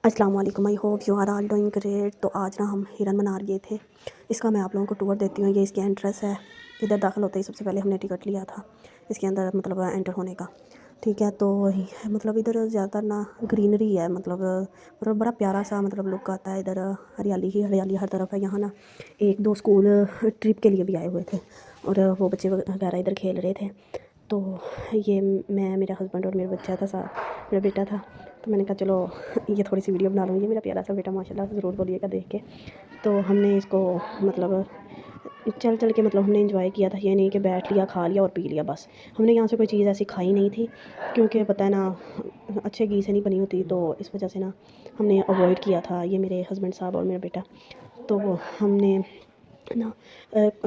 अस्सलाम वालेकुम, I hope you are all doing great. तो आज ना हम हिरन मनार गए थे। इसका मैं आप लोगों को टूर देती हूँ। ये इसकी एंट्रेंस है। इधर दाखिल होते ही सबसे पहले हमने टिकट लिया था इसके अंदर मतलब एंटर होने का। ठीक है, तो मतलब इधर ज़्यादातर ना ग्रीनरी है, मतलब बड़ा प्यारा सा मतलब लुक आता है। इधर हरियाली ही हरियाली हर तरफ है। यहाँ ना एक दो स्कूल ट्रिप के लिए भी आए हुए थे और वो बच्चे वगैरह इधर खेल रहे थे। तो ये मैं, मेरा हस्बैंड और मेरा बच्चा था, साथ मेरा बेटा था। तो मैंने कहा चलो ये थोड़ी सी वीडियो बना लूँगी। मेरा प्यारा सा बेटा माशाल्लाह, ज़रूर बोलिएगा देख के। तो हमने इसको मतलब चल चल के मतलब हमने एंजॉय किया था। ये नहीं कि बैठ लिया, खा लिया और पी लिया बस। हमने यहाँ से कोई चीज़ ऐसी खाई नहीं थी, क्योंकि पता है ना अच्छे घी से नहीं बनी होती, तो इस वजह से ना हमने अवॉइड किया था। ये मेरे हस्बैंड साहब और मेरा बेटा, तो हमने ना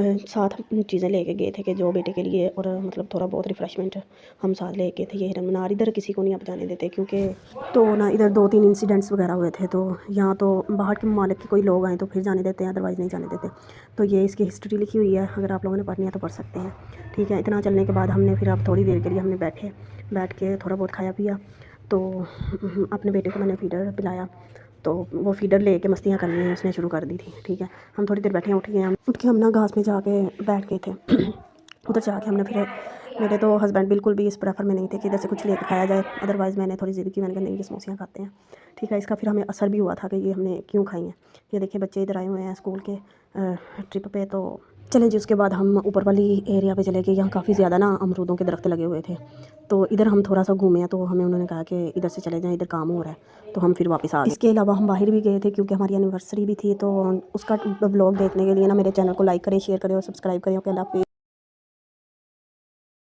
साथ चीज़ें लेके गए थे कि जो बेटे के लिए, और मतलब थोड़ा बहुत रिफ़्रेशमेंट हम साथ लेके थे। ये हिरन मनार इधर किसी को नहीं आप जाने देते, क्योंकि तो ना इधर 2-3 इंसिडेंट्स वगैरह हुए थे। तो यहाँ तो बाहर के ममालिक के कोई लोग आए तो फिर जाने देते हैं, अदरवाइज़ नहीं जाने देते। तो ये इसकी हिस्ट्री लिखी हुई है, अगर आप लोगों ने पढ़नी है तो पढ़ सकते हैं। ठीक है, इतना चलने के बाद हमने फिर अब थोड़ी देर के लिए हमने बैठ के थोड़ा बहुत खाया पिया। तो अपने बेटे को मैंने फीडर पिलाया, तो वो फीडर लेके मस्तियाँ करनी उसने शुरू कर दी थी। ठीक है, हम थोड़ी देर बैठे, उठ के हम ना घास में जाके बैठ गए थे। उधर जाके हमने फिर, मेरे तो हस्बैंड बिल्कुल भी इस प्रेफर में नहीं थे कि इधर से कुछ लेके खाया जाए, अदरवाइज़ मैंने थोड़ी ज़िद की। मैंने कहा नहीं, ये समोसियाँ खाते हैं। ठीक है, इसका फिर हमें असर भी हुआ था कि ये हमने क्यों खाई हैं। ये देखिए बच्चे इधर आए हुए हैं स्कूल के ट्रिप पे। तो चलें जी, उसके बाद हम ऊपर वाली एरिया पे चले गए। यहाँ काफ़ी ज़्यादा ना अमरूदों के दरख्त लगे हुए थे। तो इधर हम थोड़ा सा घूमे हैं, तो हमें उन्होंने कहा कि इधर से चले जाएं, इधर काम हो रहा है। तो हम फिर वापस आ गए। इसके अलावा हम बाहर भी गए थे, क्योंकि हमारी एनिवर्सरी भी थी। तो उसका व्लॉग देखने के लिए ना मेरे चैनल को लाइक करें, शेयर करें और सब्सक्राइब करें। ओके, अल्लाह हाफ़िज़।